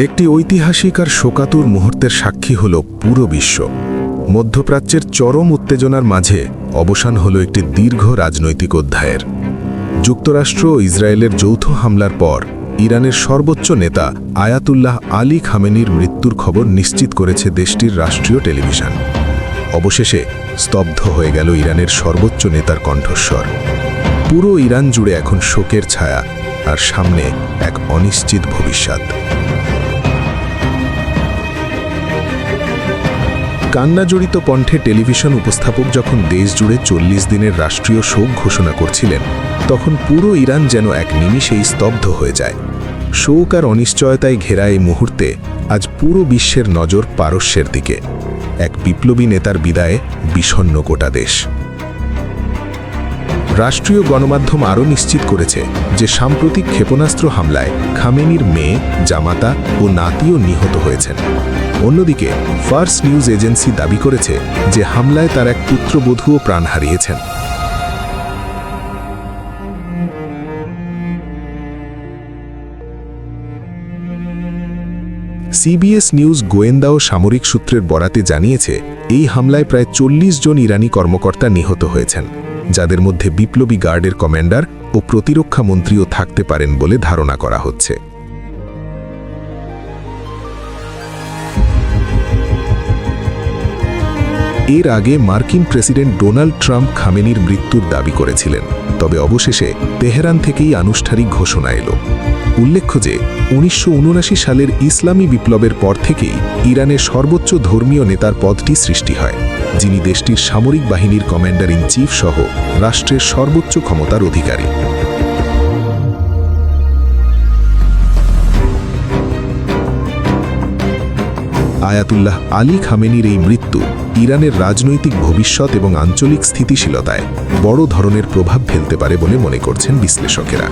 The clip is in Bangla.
একটি ঐতিহাসিক আর শোকাতুর মুহূর্তের সাক্ষী হল পুরো বিশ্ব। মধ্যপ্রাচ্যের চরম উত্তেজনার মাঝে অবসান হল একটি দীর্ঘ রাজনৈতিক অধ্যায়ের। যুক্তরাষ্ট্র ও ইসরায়েলের যৌথ হামলার পর ইরানের সর্বোচ্চ নেতা আয়াতুল্লাহ আলী খামেনির মৃত্যুর খবর নিশ্চিত করেছে দেশটির রাষ্ট্রীয় টেলিভিশন। অবশেষে স্তব্ধ হয়ে গেল ইরানের সর্বোচ্চ নেতার কণ্ঠস্বর। পুরো ইরান জুড়ে এখন শোকের ছায়া, আর সামনে এক অনিশ্চিত ভবিষ্যৎ। কান্নাজড়িত কণ্ঠে টেলিভিশন উপস্থাপক যখন দেশ জুড়ে 40 দিনের রাষ্ট্রীয় শোক ঘোষণা করছিলেন, তখন পুরো ইরান যেন এক নিমিষেই স্তব্ধ হয়ে যায়। শোক আর অনিশ্চয়তায় ঘেরা এই মুহূর্তে আজ পুরো বিশ্বের নজর পারস্যের দিকে। এক বিপ্লবী নেতার বিদায়ে বিষণ্ণ গোটা দেশ। রাষ্ট্রীয় গণমাধ্যম আরও নিশ্চিত করেছে যে সাম্প্রতিক ক্ষেপণাস্ত্র হামলায় খামেনির মেয়ে, জামাতা ও নাতিও নিহত হয়েছেন। অন্যদিকে ফার্স নিউজ এজেন্সি দাবি করেছে যে হামলায় তার এক পুত্রবধূও প্রাণ হারিয়েছেন। সিবিএস নিউজ গোয়েন্দা ও সামরিক সূত্রের বরাতে জানিয়েছে, এই হামলায় প্রায় 40 জন ইরানি কর্মকর্তা নিহত হয়েছেন, যাদের মধ্যে বিপ্লবী গার্ডের কমান্ডার ও প্রতিরক্ষা মন্ত্রীও থাকতে পারেন বলে ধারণা করা হচ্ছে। এর আগে মার্কিন প্রেসিডেন্ট ডোনাল্ড ট্রাম্প খামেনির মৃত্যুর দাবি করেছিলেন, তবে অবশেষে তেহরান থেকেই আনুষ্ঠানিক ঘোষণা এলো। উল্লেখ্য যে 1979 সালের ইসলামী বিপ্লবের পর থেকেই ইরানের সর্বোচ্চ ধর্মীয় নেতার পদটি সৃষ্টি হয়, যিনি দেশটির সামরিক বাহিনীর কমান্ডার ইন চিফ সহ রাষ্ট্রের সর্বোচ্চ ক্ষমতার অধিকারী। আয়াতুল্লাহ আলী খামেনির এই মৃত্যু ইরানের রাজনৈতিক ভবিষ্যৎ এবং আঞ্চলিক স্থিতিশীলতায় বড় ধরনের প্রভাব ফেলতে পারে বলে মনে করছেন বিশ্লেষকেরা।